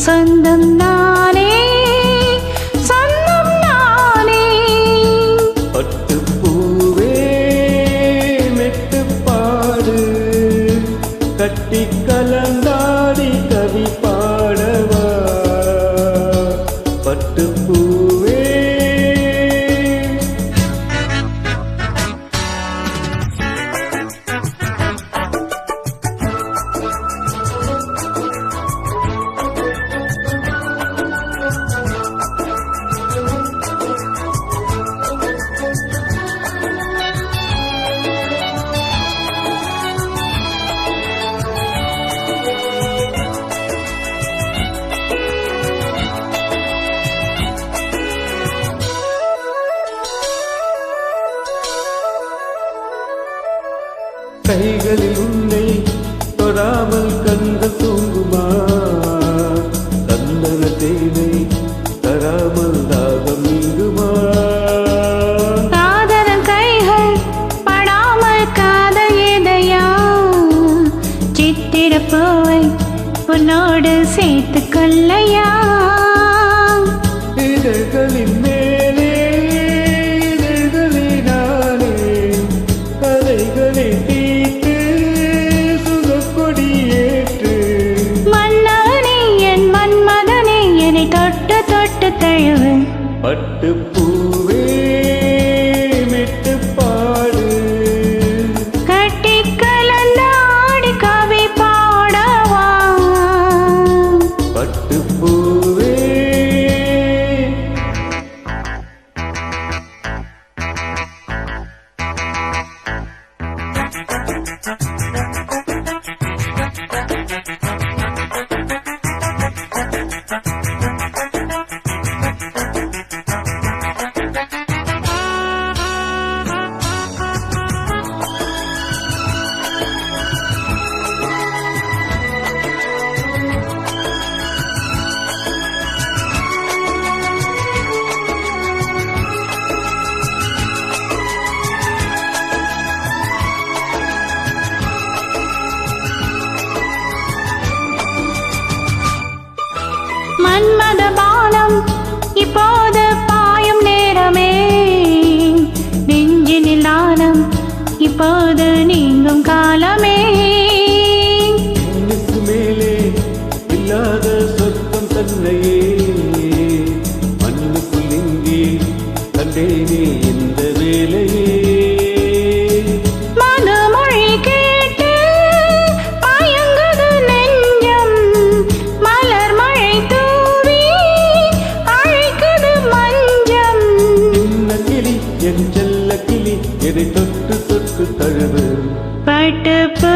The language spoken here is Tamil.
சொந்தம் நானே, சொந்தம் நானே. பட்டுப்பூவே மெட்டுப்பாடு, கட்டி கலந்தாடி கவி பாடவா. பட்டுப்பூவே கைகளில் உன்னை தொடாமல் கண்கள் தூங்குமா, தந்தன தேனை தராமல் தாகம் நீங்குமா. காதலன் கைகள் படாமல் காதல் எதையா, சித்திரப்பூவை உன்னோடு சேர்த்து கொள்ளையா. இதழ்களின் மேலே இதழ்களை நானே கதைகளை தீட்டு சுகக்கொடியேற்று. மன்னவனே என் மன்மதனே என்னை தொட்டு தொட்டு தழுவு. பட்டுப்பூவே மெட்டுப்பாடு, கட்டி கலந்தாடி கவி பாடவா. பட்டுப்பூவே மன்மத பானம் இப்போது பாயும் நேரமே, நெஞ்சினில் நாணம் இப்போது நீங்கும் காலமே. கண்ணுக்கு மேலே இல்லாத சொர்க்கம் தன்னையே மண்ணுக்குள் இங்கே கண்டேனே இந்த வேலையே. மனமொழி கேட்டு மயங்குது நெஞ்சம், மலர் மழை தூவி அழைக்குது மஞ்சம். சின்ன கிளி என் செல்ல கிளி எதை தொட்டு தொட்டு தழுவு. பட்டுப்பூ